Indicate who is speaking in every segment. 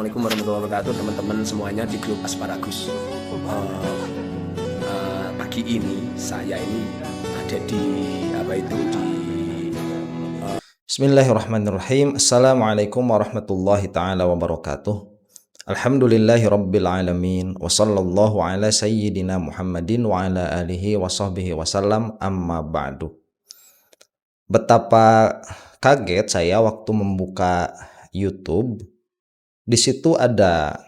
Speaker 1: Assalamualaikum warahmatullahi wabarakatuh, teman-teman semuanya di grup Asparagus. Pagi ini saya ini ada di
Speaker 2: Bismillahirrahmanirrahim. Assalamualaikum warahmatullahi ta'ala wabarakatuh. Alhamdulillahi rabbil alamin. Wa sallallahu ala sayyidina Muhammadin wa ala alihi wa sahbihi wasallam, amma ba'du. Betapa kaget saya waktu membuka YouTube. Di situ ada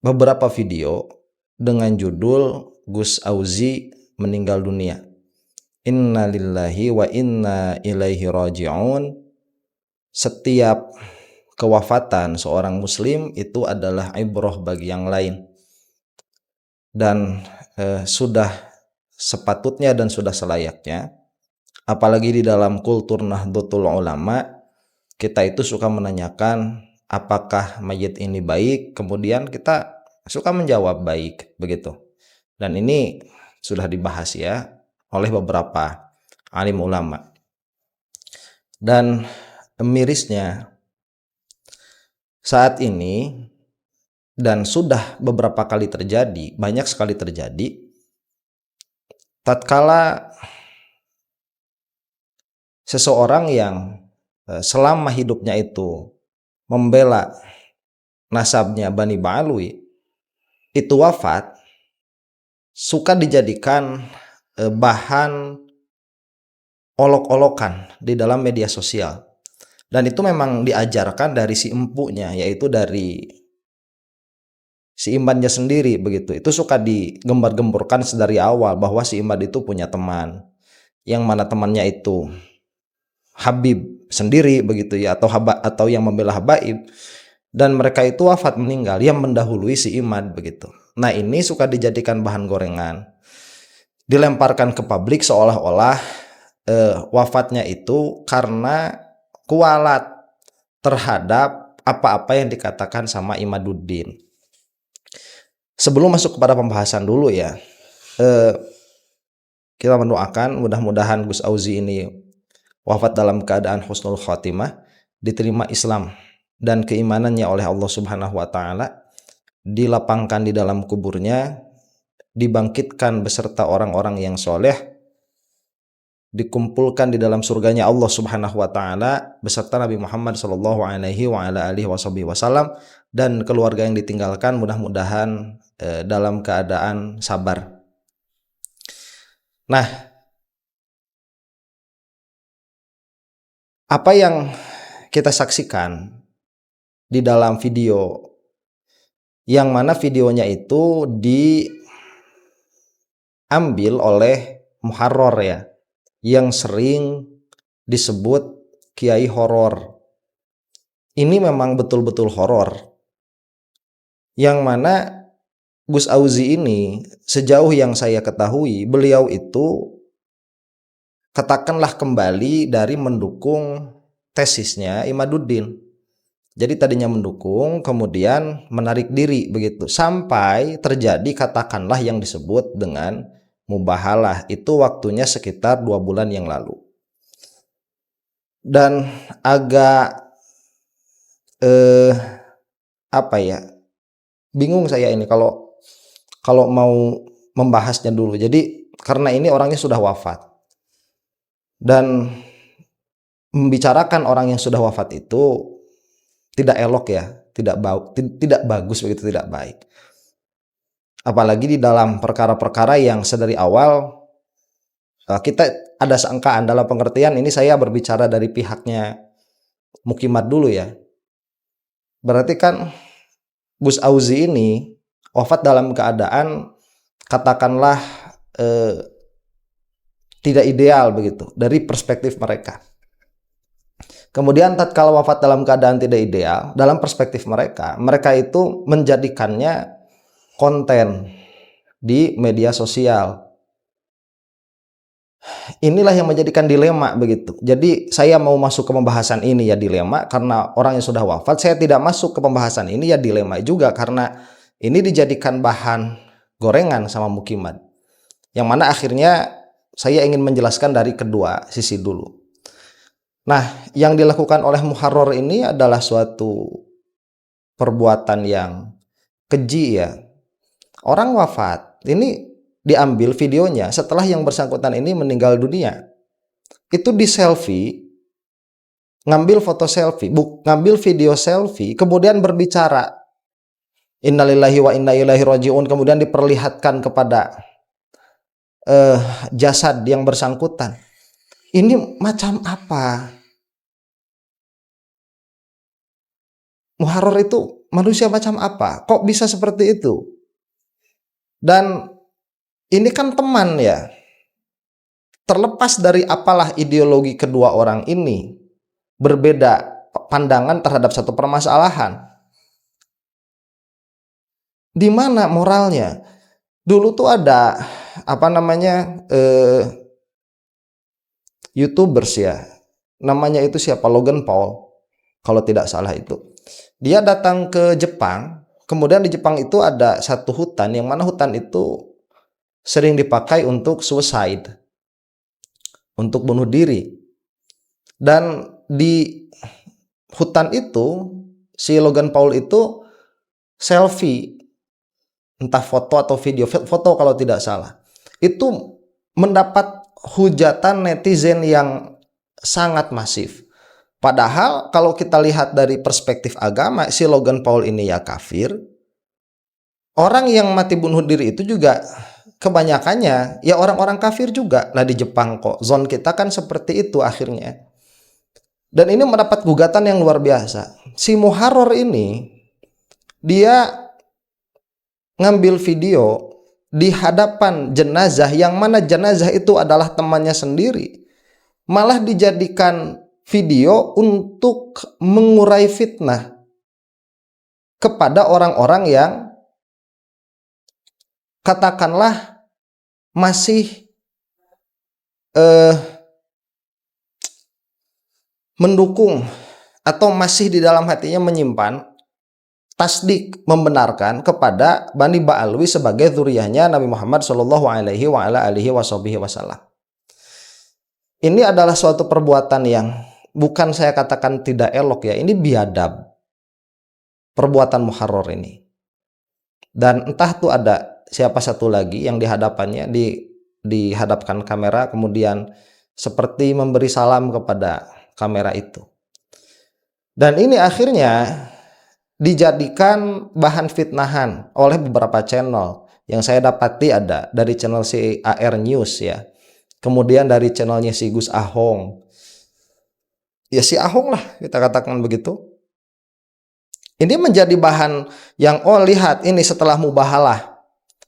Speaker 2: beberapa video dengan judul Gus Auzi meninggal dunia. Inna lillahi wa inna ilaihi raji'un. Setiap kewafatan seorang muslim itu adalah ibrah bagi yang lain. Dan sudah sepatutnya dan sudah selayaknya, apalagi di dalam kultur Nahdlatul Ulama, kita itu suka menanyakan apakah mayit ini baik, kemudian kita suka menjawab baik, begitu. Dan ini sudah dibahas ya oleh beberapa alim ulama. Dan mirisnya saat ini, dan sudah beberapa kali terjadi, banyak sekali terjadi, tatkala seseorang yang selama hidupnya itu membela nasabnya Bani Ba'alwi itu wafat, suka dijadikan bahan olok-olokan di dalam media sosial. Dan itu memang diajarkan dari si empunya, yaitu dari si Imbannya sendiri, begitu. Itu suka digembar-gemborkan sedari awal bahwa si Imban itu punya teman, yang mana temannya itu Habib sendiri, begitu ya, atau yang membela Habaib, dan mereka itu wafat, meninggal, yang mendahului si Imad, begitu. Nah, ini suka dijadikan bahan gorengan, dilemparkan ke publik seolah-olah wafatnya itu karena kualat terhadap apa-apa yang dikatakan sama Imaduddin. Sebelum masuk kepada pembahasan dulu ya, kita mendoakan mudah-mudahan Gus Auzi ini wafat dalam keadaan husnul khotimah, diterima Islam dan keimanannya oleh Allah Subhanahu wa taala, dilapangkan di dalam kuburnya, dibangkitkan beserta orang-orang yang soleh, dikumpulkan di dalam surganya Allah Subhanahu wa taala beserta Nabi Muhammad sallallahu alaihi wa ala alihi wasallam, dan keluarga yang ditinggalkan mudah-mudahan dalam keadaan sabar. Nah, apa yang kita saksikan di dalam video, yang mana videonya itu diambil oleh Muharrar ya, yang sering disebut kiai horor. Ini memang betul-betul horor, yang mana Gus Auzi ini, sejauh yang saya ketahui, beliau itu katakanlah kembali dari mendukung tesisnya Imaduddin. Jadi tadinya mendukung, kemudian menarik diri, begitu, sampai terjadi katakanlah yang disebut dengan mubahalah. Itu waktunya sekitar 2 bulan yang lalu. Dan agak apa ya, bingung saya ini kalau mau membahasnya dulu. Jadi karena ini orangnya sudah wafat, dan membicarakan orang yang sudah wafat itu tidak elok ya, tidak bagus, begitu, tidak baik. Apalagi di dalam perkara-perkara yang sedari awal kita ada sangkaan, dalam pengertian ini saya berbicara dari pihaknya Mukimat dulu ya. Berarti kan Gus Auzi ini wafat dalam keadaan katakanlah tidak ideal, begitu, dari perspektif mereka. Kemudian tatkala wafat dalam keadaan tidak ideal, dalam perspektif mereka itu menjadikannya konten di media sosial. Inilah yang menjadikan dilema, begitu. Jadi saya mau masuk ke pembahasan ini ya dilema, karena orang yang sudah wafat. Saya tidak masuk ke pembahasan ini ya dilema juga, karena ini dijadikan bahan gorengan sama Mukimat, yang mana akhirnya saya ingin menjelaskan dari kedua sisi dulu. Nah, yang dilakukan oleh Muharrar ini adalah suatu perbuatan yang keji ya. Orang wafat, ini diambil videonya setelah yang bersangkutan ini meninggal dunia. Itu di selfie, ngambil foto selfie, ngambil video selfie, kemudian berbicara innalillahi wa inna ilaihi rajiun, kemudian diperlihatkan kepada jasad yang bersangkutan. Ini macam apa? Muharrar itu manusia macam apa? Kok bisa seperti itu? Dan ini kan teman ya. Terlepas dari apalah ideologi kedua orang ini, berbeda pandangan terhadap satu permasalahan. Di mana moralnya? Dulu tuh ada YouTubers ya. Namanya itu siapa? Logan Paul kalau tidak salah itu. Dia datang ke Jepang, kemudian di Jepang itu ada satu hutan yang mana hutan itu sering dipakai untuk suicide, untuk bunuh diri. Dan di hutan itu si Logan Paul itu selfie, entah foto atau video, foto kalau tidak salah, itu mendapat hujatan netizen yang sangat masif. Padahal kalau kita lihat dari perspektif agama, si Logan Paul ini ya kafir. Orang yang mati bunuh diri itu juga kebanyakannya ya orang-orang kafir juga. Lah di Jepang kok zon kita kan seperti itu akhirnya. Dan ini mendapat gugatan yang luar biasa. Si Muharrar ini dia ngambil video di hadapan jenazah yang mana jenazah itu adalah temannya sendiri. Malah dijadikan video untuk mengurai fitnah kepada orang-orang yang katakanlah masih mendukung atau masih di dalam hatinya menyimpan tasdik, membenarkan kepada Bani Ba'alwi sebagai zuriyahnya Nabi Muhammad Shallallahu Alaihi Wasallam. Ini adalah suatu perbuatan yang bukan saya katakan tidak elok ya, ini biadab perbuatan Muharrar ini. Dan entah tuh ada siapa satu lagi yang dihadapannya dihadapkan kamera, kemudian seperti memberi salam kepada kamera itu. Dan ini akhirnya dijadikan bahan fitnahan oleh beberapa channel yang saya dapati ada dari channel CAR News ya. Kemudian dari channelnya si Gus Ahong. Ya si Ahong lah kita katakan begitu. Ini menjadi bahan yang lihat ini setelah mubahalah.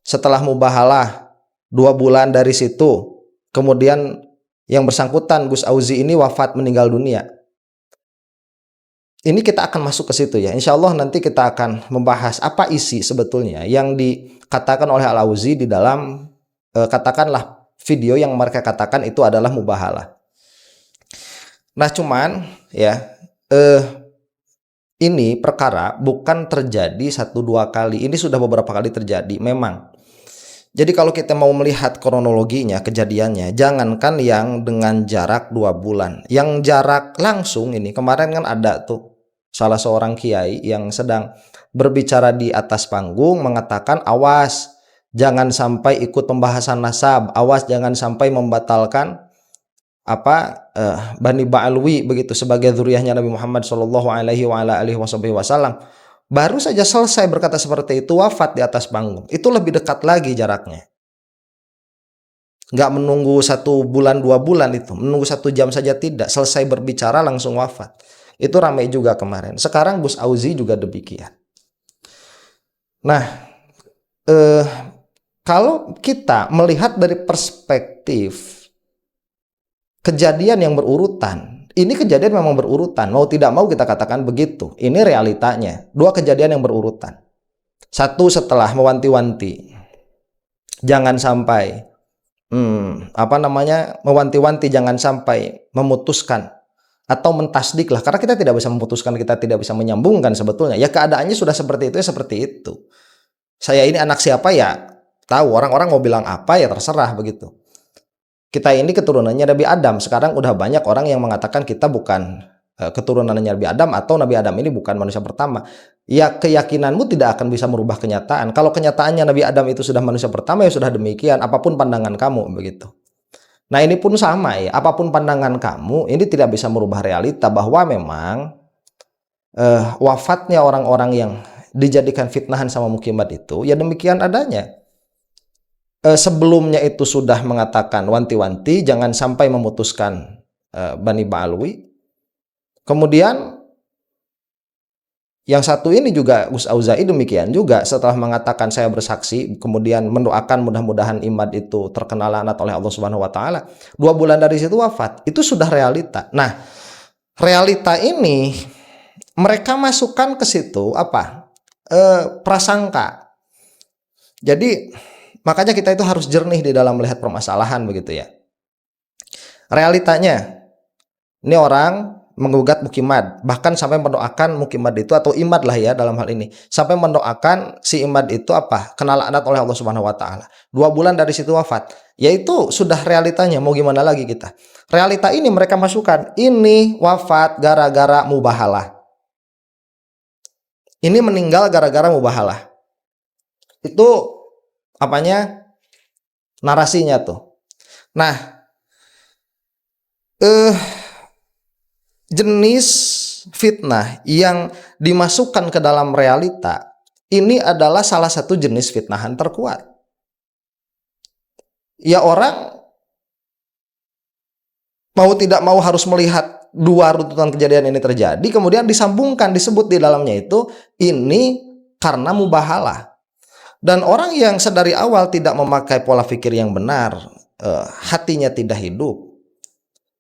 Speaker 2: Setelah mubahalah 2 bulan dari situ. Kemudian yang bersangkutan Gus Auzi ini wafat meninggal dunia. Ini kita akan masuk ke situ ya. Insya Allah nanti kita akan membahas apa isi sebetulnya yang dikatakan oleh Al-Auzi di dalam katakanlah video yang mereka katakan itu adalah mubahalah. Nah cuman ya ini perkara bukan terjadi 1-2 kali. Ini sudah beberapa kali terjadi memang. Jadi kalau kita mau melihat kronologinya, kejadiannya, jangankan yang dengan jarak 2 bulan. Yang jarak langsung ini, kemarin kan ada tuh salah seorang kiai yang sedang berbicara di atas panggung mengatakan awas jangan sampai ikut pembahasan nasab, awas jangan sampai membatalkan Bani Ba'alwi begitu sebagai zuriyahnya Nabi Muhammad Shallallahu Alaihi Wasallam. Baru saja selesai berkata seperti itu wafat di atas panggung. Itu lebih dekat lagi jaraknya. Nggak menunggu 1 bulan 2 bulan itu, menunggu 1 jam saja tidak. Selesai berbicara langsung wafat. Itu ramai juga kemarin. Sekarang Gus Auzi juga demikian. Nah, kalau kita melihat dari perspektif kejadian yang berurutan, ini kejadian memang berurutan, mau tidak mau kita katakan begitu. Ini realitanya, 2 kejadian yang berurutan. Satu setelah mewanti-wanti, jangan sampai mewanti-wanti jangan sampai memutuskan atau mentasdik lah, karena kita tidak bisa memutuskan, kita tidak bisa menyambungkan sebetulnya. Ya keadaannya sudah seperti itu ya seperti itu. Saya ini anak siapa ya tahu, orang-orang mau bilang apa ya terserah begitu. Kita ini keturunannya Nabi Adam. Sekarang udah banyak orang yang mengatakan kita bukan keturunannya Nabi Adam atau Nabi Adam ini bukan manusia pertama. Ya keyakinanmu tidak akan bisa merubah kenyataan. Kalau kenyataannya Nabi Adam itu sudah manusia pertama, ya sudah demikian, apapun pandangan kamu begitu. Nah ini pun sama ya, apapun pandangan kamu, ini tidak bisa merubah realita bahwa memang wafatnya orang-orang yang dijadikan fitnahan sama Mukimat itu, ya demikian adanya. Sebelumnya itu sudah mengatakan wanti-wanti jangan sampai memutuskan Bani Ba'alwi. Kemudian yang satu ini juga Gus Auza'i demikian juga, setelah mengatakan saya bersaksi, kemudian mendoakan mudah-mudahan Imad itu terkena laknat oleh Allah Subhanahu wa taala. 2 bulan dari situ wafat. Itu sudah realita. Nah, realita ini mereka masukkan ke situ apa? Prasangka. Jadi makanya kita itu harus jernih di dalam melihat permasalahan begitu ya. Realitanya ini orang menggugat Mukimad, bahkan sampai mendoakan Mukimad itu atau Imad lah ya dalam hal ini, sampai mendoakan si Imad itu apa? Kena laknat oleh Allah Subhanahu wa taala. 2 bulan dari situ wafat. Yaitu sudah realitanya, mau gimana lagi kita? Realita ini mereka masukkan, ini wafat gara-gara mubahalah. Ini meninggal gara-gara mubahalah. Itu apanya? Narasinya tuh. Nah, jenis fitnah yang dimasukkan ke dalam realita ini adalah salah satu jenis fitnahan terkuat. Ya orang mau tidak mau harus melihat 2 runtutan kejadian ini terjadi, kemudian disambungkan, disebut di dalamnya itu ini karena mubahalah. Dan orang yang sedari awal tidak memakai pola pikir yang benar, hatinya tidak hidup,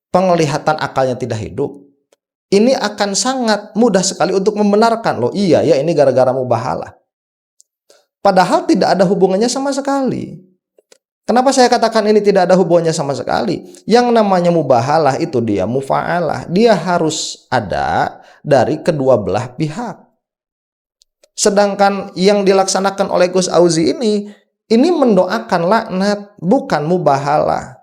Speaker 2: penglihatan akalnya tidak hidup, ini akan sangat mudah sekali untuk membenarkan, loh iya ya ini gara-gara mubahalah. Padahal tidak ada hubungannya sama sekali. Kenapa saya katakan ini tidak ada hubungannya sama sekali? Yang namanya mubahalah itu dia mufa'alah. Dia harus ada dari kedua belah pihak. Sedangkan yang dilaksanakan oleh Gus Auzi ini mendoakan laknat, bukan mubahalah.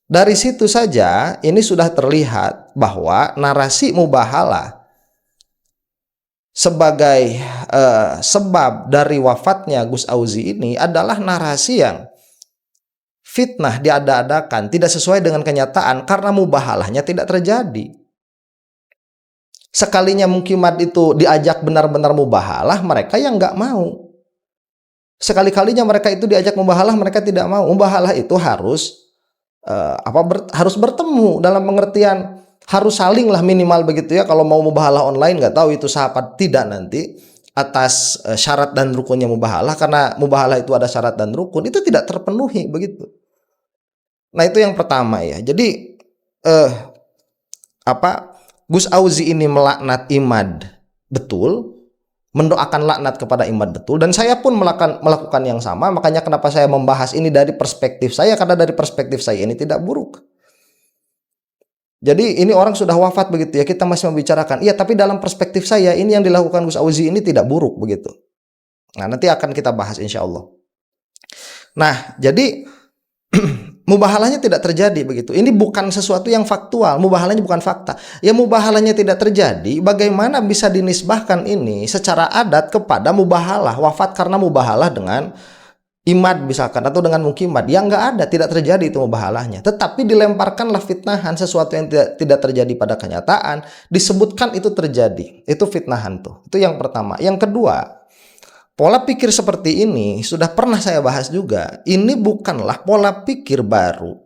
Speaker 2: Dari situ saja ini sudah terlihat bahwa narasi mubahalah sebagai sebab dari wafatnya Gus Auzi ini adalah narasi yang fitnah, diada-adakan, tidak sesuai dengan kenyataan karena mubahalahnya tidak terjadi. Sekalinya Mukimat itu diajak benar-benar mubahalah, mereka yang nggak mau. Sekali-kalinya mereka itu diajak mubahalah, mereka tidak mau. Mubahalah itu harus harus bertemu dalam pengertian harus saling lah minimal begitu ya. Kalau mau mubahalah online nggak tahu itu sah apa tidak nanti atas syarat dan rukunnya mubahalah, karena mubahalah itu ada syarat dan rukun itu tidak terpenuhi begitu. Nah itu yang pertama ya. Jadi Gus Auzi ini melaknat Imad betul, mendoakan laknat kepada Imad betul, dan saya pun melakukan yang sama. Makanya kenapa saya membahas ini dari perspektif saya, karena dari perspektif saya ini tidak buruk. Jadi ini orang sudah wafat begitu ya, kita masih membicarakan, iya tapi dalam perspektif saya ini yang dilakukan Gus Auzi ini tidak buruk begitu. Nah nanti akan kita bahas insya Allah. Nah jadi mubahalahnya tidak terjadi begitu. Ini bukan sesuatu yang faktual, mubahalahnya bukan fakta. Ya mubahalahnya tidak terjadi, bagaimana bisa dinisbahkan ini secara adat kepada mubahalah, wafat karena mubahalah dengan Imad misalkan atau dengan Mukimat? Yang nggak ada, tidak terjadi itu mubahalahnya. Tetapi dilemparkanlah fitnahan, sesuatu yang tidak terjadi pada kenyataan, disebutkan itu terjadi. Itu fitnahan tuh. Itu yang pertama. Yang kedua, pola pikir seperti ini sudah pernah saya bahas juga. Ini bukanlah pola pikir baru.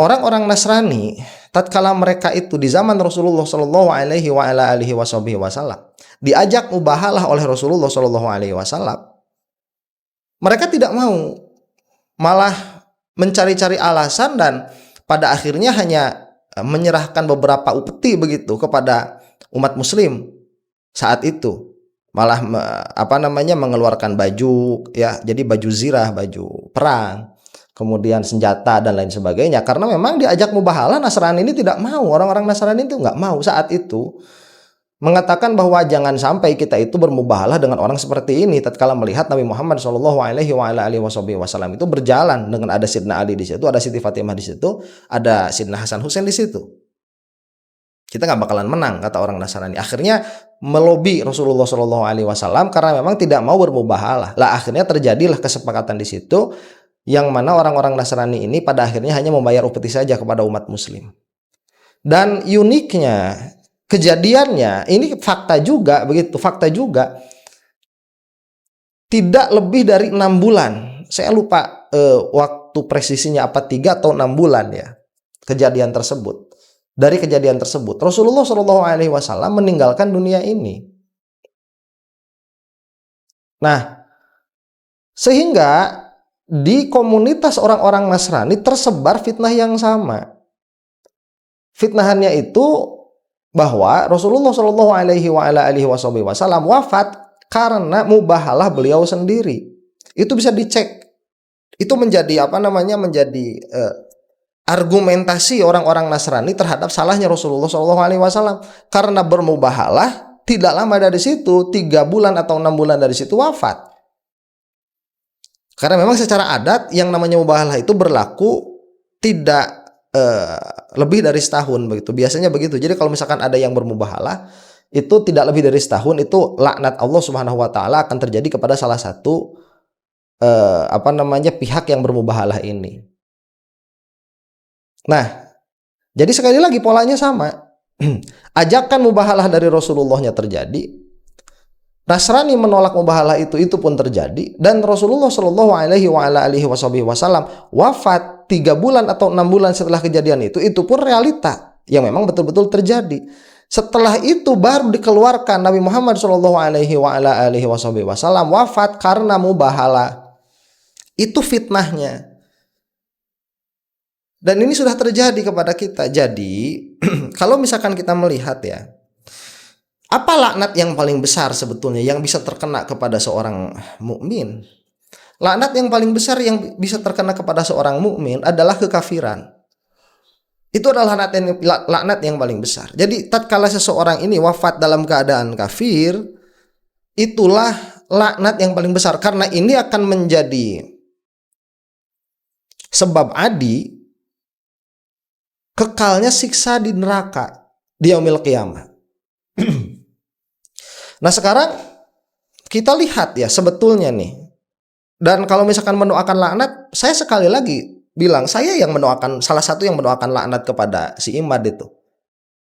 Speaker 2: Orang-orang Nasrani, tatkala mereka itu di zaman Rasulullah Shallallahu Alaihi Wasallam diajak mubahalah oleh Rasulullah Shallallahu Alaihi Wasallam, mereka tidak mau, malah mencari-cari alasan dan pada akhirnya hanya menyerahkan beberapa upeti begitu kepada umat Muslim saat itu. Malah mengeluarkan baju ya, jadi baju zirah, baju perang, kemudian senjata dan lain sebagainya, karena memang diajak mubahalah. Nasrani ini tidak mau, orang-orang Nasrani itu nggak mau saat itu, mengatakan bahwa jangan sampai kita itu bermubahalah dengan orang seperti ini. Tatkala melihat Nabi Muhammad Shallallahu Alaihi Wasallam itu berjalan dengan ada Sidna Ali di situ, ada Siti Fatimah di situ, ada Sidna Hasan Husain di situ. kita nggak bakalan menang, kata orang Nasrani. Akhirnya melobi Rasulullah Shallallahu Alaihi Wasallam karena memang tidak mau bermubahalah. Lah akhirnya terjadilah kesepakatan di situ, yang mana orang-orang Nasrani ini pada akhirnya hanya membayar upeti saja kepada umat Muslim. Dan uniknya kejadiannya ini fakta juga begitu, fakta juga. Tidak lebih dari 6 bulan, saya lupa waktu presisinya apa 3 atau 6 bulan ya kejadian tersebut. Dari kejadian tersebut Rasulullah Shallallahu Alaihi Wasallam meninggalkan dunia ini. Nah, sehingga di komunitas orang-orang Nasrani tersebar fitnah yang sama. Fitnahannya itu bahwa Rasulullah Shallallahu Alaihi Wasallam wafat karena mubahalah beliau sendiri. Itu bisa dicek. Itu menjadi menjadi argumentasi orang-orang Nasrani terhadap salahnya Rasulullah Shallallahu Alaihi Wasallam, karena bermubahalah tidak lama dari situ, 3 bulan atau 6 bulan dari situ wafat. Karena memang secara adat yang namanya mubahalah itu berlaku tidak lebih dari setahun begitu. Biasanya begitu. Jadi kalau misalkan ada yang bermubahalah itu tidak lebih dari setahun, itu laknat Allah Subhanahu wa taala akan terjadi kepada salah satu pihak yang bermubahalah ini. Nah, jadi sekali lagi polanya sama. Ajakan mubahalah dari Rasulullahnya terjadi, Nasrani menolak mubahalah itu pun terjadi, dan Rasulullah Shallallahu Alaihi Wasallam wafat 3 bulan atau 6 bulan setelah kejadian itu pun realita yang memang betul-betul terjadi. Setelah itu baru dikeluarkan Nabi Muhammad Shallallahu Alaihi Wasallam wafat karena mubahalah. Itu fitnahnya. Dan ini sudah terjadi kepada kita. Jadi kalau misalkan kita melihat ya, apa laknat yang paling besar sebetulnya yang bisa terkena kepada seorang mukmin? Laknat yang paling besar yang bisa terkena kepada seorang mukmin adalah kekafiran. Itu adalah laknat yang paling besar. Jadi tatkala seseorang ini wafat dalam keadaan kafir, itulah laknat yang paling besar, karena ini akan menjadi sebab adi kekalnya siksa di neraka di yaumil qiyamah. Nah sekarang kita lihat ya sebetulnya nih. Dan kalau misalkan mendoakan laknat, saya sekali lagi bilang, saya yang mendoakan, salah satu yang mendoakan laknat kepada si Imad itu.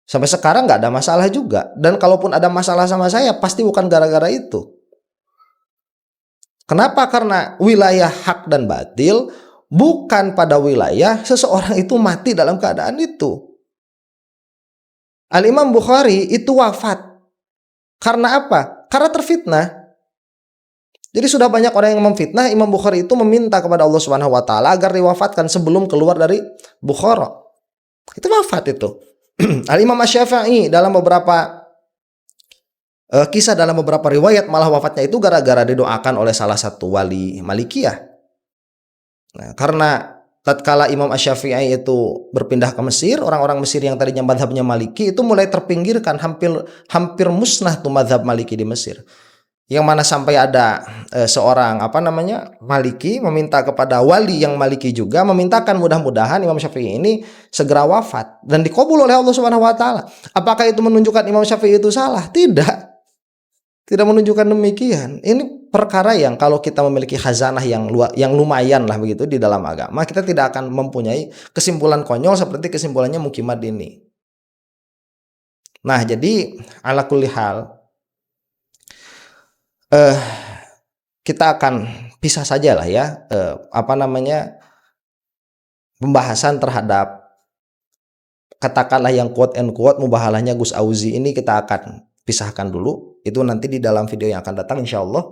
Speaker 2: Sampai sekarang nggak ada masalah juga. Dan kalaupun ada masalah sama saya, pasti bukan gara-gara itu. Kenapa? Karena wilayah hak dan batil bukan pada wilayah seseorang itu mati dalam keadaan itu. Al-Imam Bukhari itu wafat karena apa? Karena terfitnah. Jadi sudah banyak orang yang memfitnah, Imam Bukhari itu meminta kepada Allah Subhanahu wa taala agar diwafatkan sebelum keluar dari Bukhara. Itu wafat itu. Al-Imam Asy-Syafi'i dalam beberapa kisah, dalam beberapa riwayat malah wafatnya itu gara-gara didoakan oleh salah satu wali Malikiyah. Nah, karena tatkala Imam Asy-Syafi'i itu berpindah ke Mesir, orang-orang Mesir yang tadinya mazhabnya Maliki itu mulai terpinggirkan, hampir musnah tuh mazhab Maliki di Mesir. Yang mana sampai ada seorang Maliki meminta kepada wali yang Maliki juga, memintakan mudah-mudahan Imam Syafi'i ini segera wafat dan dikabul oleh Allah Subhanahu wa taala. Apakah itu menunjukkan Imam Syafi'i itu salah? Tidak. Tidak menunjukkan demikian. Ini perkara yang kalau kita memiliki khazanah yang lumayan lah begitu di dalam agama, kita tidak akan mempunyai kesimpulan konyol seperti kesimpulannya Muqimad ini. Nah, jadi ala kulli hal kita akan pisah saja lah ya pembahasan terhadap katakanlah yang quote and quote mubahalahnya Gus Auzi ini kita akan pisahkan dulu. Itu nanti di dalam video yang akan datang insya Allah.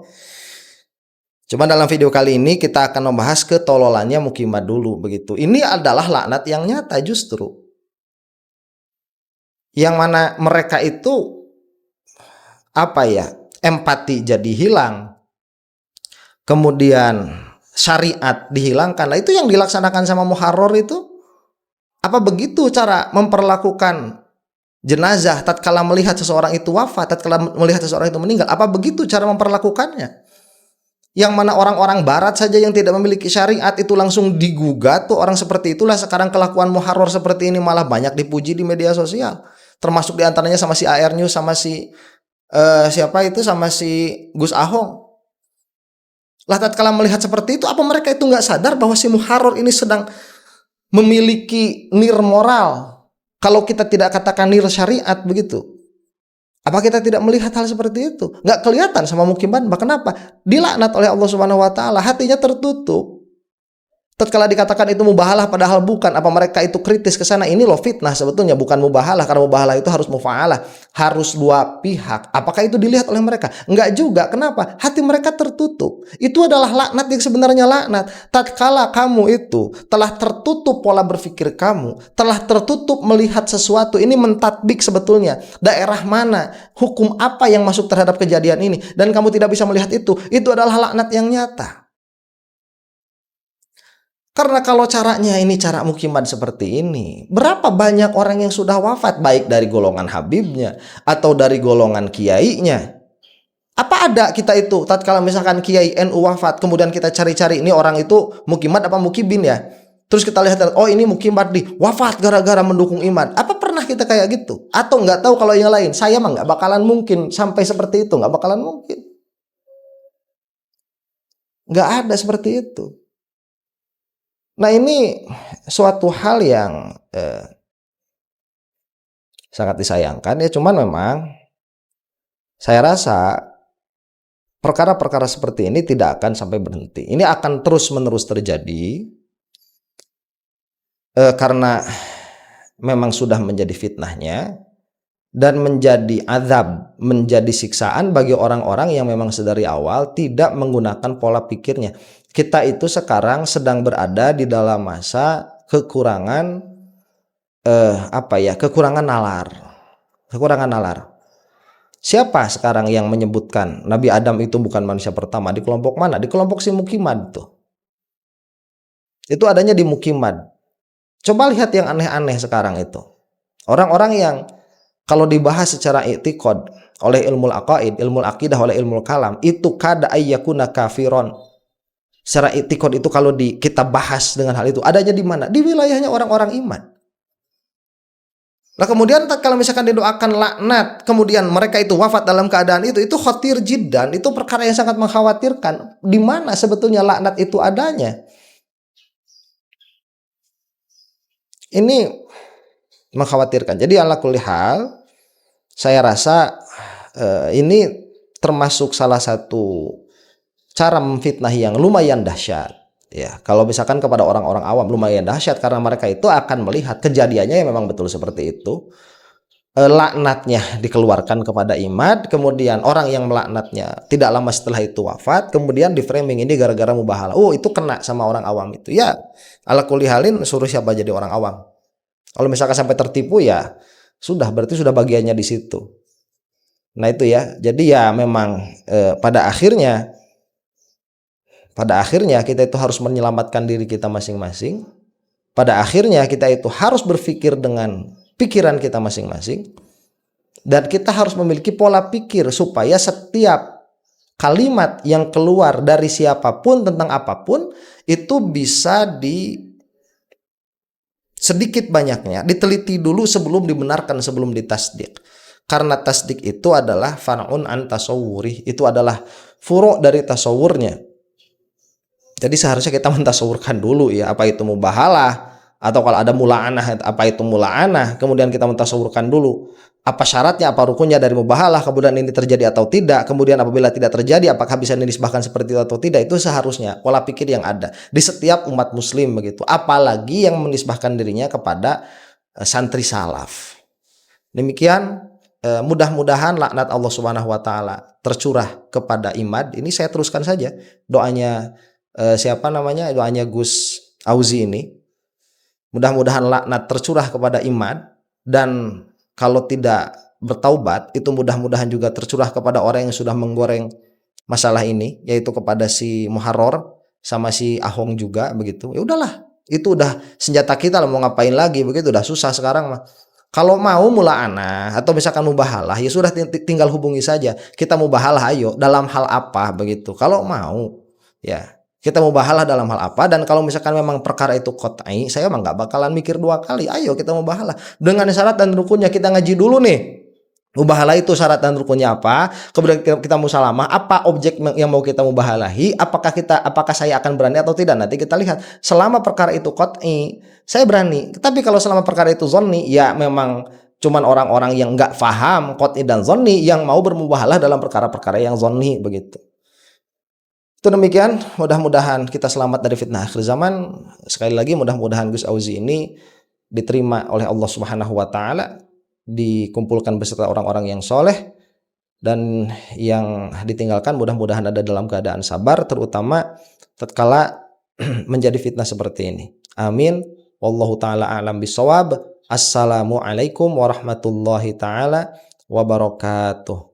Speaker 2: Cuma dalam video kali ini kita akan membahas ketololannya Muqimad dulu begitu. Ini adalah laknat yang nyata justru. Yang mana mereka itu empati jadi hilang, kemudian syariat dihilangkan. Nah, itu yang dilaksanakan sama Muharrar itu. Apa begitu cara memperlakukan jenazah tatkala melihat seseorang itu wafat, tatkala melihat seseorang itu meninggal? Apa begitu cara memperlakukannya? Yang mana orang-orang barat saja yang tidak memiliki syariat itu langsung digugat tuh orang seperti itulah. Sekarang kelakuan Muharrar seperti ini malah banyak dipuji di media sosial. termasuk diantaranya sama si AR News, sama si siapa itu, sama si Gus Ahong. Lah tatkala melihat seperti itu, apa mereka itu nggak sadar bahwa si Muharrar ini sedang memiliki nir moral? Kalau kita tidak katakan nir syariat begitu. Apa kita tidak melihat hal seperti itu? Nggak kelihatan sama Mukim Banba. Kenapa? Dilaknat oleh Allah Subhanahu wa taala, hatinya tertutup. Tatkala dikatakan itu mubahalah padahal bukan, apa mereka itu kritis ke sana? Ini loh fitnah sebetulnya, bukan mubahalah, karena mubahalah itu harus mufa'alah, harus dua pihak. Apakah itu dilihat oleh mereka? Enggak juga. Kenapa? Hati mereka tertutup. Itu adalah laknat yang sebenarnya laknat. Tatkala kamu itu telah tertutup pola berpikir kamu, telah tertutup melihat sesuatu, ini mentatbik sebetulnya daerah mana, hukum apa yang masuk terhadap kejadian ini, dan kamu tidak bisa melihat itu adalah laknat yang nyata. Karena kalau caranya ini cara Mukiman seperti ini, berapa banyak orang yang sudah wafat, baik dari golongan Habibnya atau dari golongan kiainya. Apa ada kita itu tatkala misalkan kiai NU wafat, kemudian kita cari-cari ini orang itu Mukimat apa Mukibin ya, terus kita lihat, oh ini Mukimat di wafat gara-gara mendukung iman. Apa pernah kita kayak gitu? Atau nggak tahu kalau yang lain? Saya mah nggak bakalan mungkin sampai seperti itu, nggak bakalan mungkin. Nggak ada seperti itu. Nah ini suatu hal yang sangat disayangkan ya, cuman memang saya rasa perkara-perkara seperti ini tidak akan sampai berhenti. Ini akan terus-menerus terjadi karena memang sudah menjadi fitnahnya dan menjadi azab, menjadi siksaan bagi orang-orang yang memang sedari awal tidak menggunakan pola pikirnya. Kita itu sekarang sedang berada di dalam masa kekurangan kekurangan nalar. Kekurangan nalar. Siapa sekarang yang menyebutkan Nabi Adam itu bukan manusia pertama? Di kelompok mana? Di kelompok si Mukimad tuh. Itu adanya di Mukimad. Coba lihat yang aneh-aneh sekarang itu. Orang-orang yang kalau dibahas secara i'tiqad oleh ilmu aqaid, ilmu akidah, oleh ilmu kalam, itu kada ayyakuna kafiron. Secara i'tiqad itu kalau kita bahas dengan hal itu, adanya di mana? Di wilayahnya orang-orang iman. Nah kemudian kalau misalkan didoakan laknat, kemudian mereka itu wafat dalam keadaan itu khatir jiddan, itu perkara yang sangat mengkhawatirkan. Di mana sebetulnya laknat itu adanya? Ini mengkhawatirkan. Jadi ala kulli hal, saya rasa ini termasuk salah satu cara memfitnah yang lumayan dahsyat. Ya, kalau misalkan kepada orang-orang awam lumayan dahsyat karena mereka itu akan melihat kejadiannya yang memang betul seperti itu. Laknatnya dikeluarkan kepada imad, kemudian orang yang melaknatnya tidak lama setelah itu wafat, kemudian di framing ini gara-gara mubahalah. Oh, itu kena sama orang awam itu. Ya, ala kulli halin suruh siapa jadi orang awam. Kalau misalkan sampai tertipu ya sudah, berarti sudah bagiannya di situ. Nah itu ya. Jadi ya memang pada akhirnya kita itu harus menyelamatkan diri kita masing-masing. Pada akhirnya kita itu harus berpikir dengan pikiran kita masing-masing. Dan kita harus memiliki pola pikir supaya setiap kalimat yang keluar dari siapapun tentang apapun itu bisa sedikit banyaknya diteliti dulu sebelum dibenarkan, sebelum ditasdik. Karena tasdik itu adalah far'un an tasawwurih, itu adalah furu' dari tasawurnya. Jadi seharusnya kita mentasawurkan dulu ya apa itu mubahalah, atau kalau ada mula'anah apa itu mula'anah, kemudian kita mentasawurkan dulu apa syaratnya, apa rukunnya dari mubahalah, kemudian ini terjadi atau tidak, kemudian apabila tidak terjadi apakah bisa dinisbahkan seperti itu atau tidak. Itu seharusnya pola pikir yang ada di setiap umat muslim begitu, apalagi yang menisbahkan dirinya kepada santri salaf. Demikian, mudah-mudahan laknat Allah Subhanahu wa taala tercurah kepada imad. Ini saya teruskan saja doanya doanya Gus Auzi ini. Mudah-mudahan laknat tercurah kepada imad, dan kalau tidak bertaubat itu mudah-mudahan juga tercurah kepada orang yang sudah menggoreng masalah ini, yaitu kepada si Muharrar sama si Ahong juga begitu. Ya udahlah, itu udah senjata kita lah, mau ngapain lagi begitu, udah susah sekarang mah. Kalau mau mula'anah atau misalkan mubahalah ya sudah, tinggal hubungi saja. Kita mubahalah ayo dalam hal apa begitu. Kalau mau ya Kita mubahalah dalam hal apa, dan kalau misalkan memang perkara itu qat'i, saya mah nggak bakalan mikir dua kali. Ayo kita mubahalah dengan syarat dan rukunnya. Kita ngaji dulu nih. Mubahalah itu syarat dan rukunnya apa? Kemudian kita musalamah, apa objek yang mau kita mubahalahi? Apakah saya akan berani atau tidak? Nanti kita lihat. Selama perkara itu qat'i, saya berani. Tapi kalau selama perkara itu zonni, ya memang cuman orang-orang yang nggak paham qat'i dan zonni yang mau bermubahalah dalam perkara-perkara yang zonni begitu. Itu demikian, mudah-mudahan kita selamat dari fitnah akhir zaman. Sekali lagi mudah-mudahan Gus Auzi ini diterima oleh Allah Subhanahu wa taala, dikumpulkan beserta orang-orang yang soleh, dan yang ditinggalkan mudah-mudahan ada dalam keadaan sabar, terutama tatkala menjadi fitnah seperti ini. Amin. Wallahu taala a'lam bishawab. Assalamualaikum warahmatullahi taala wabarakatuh.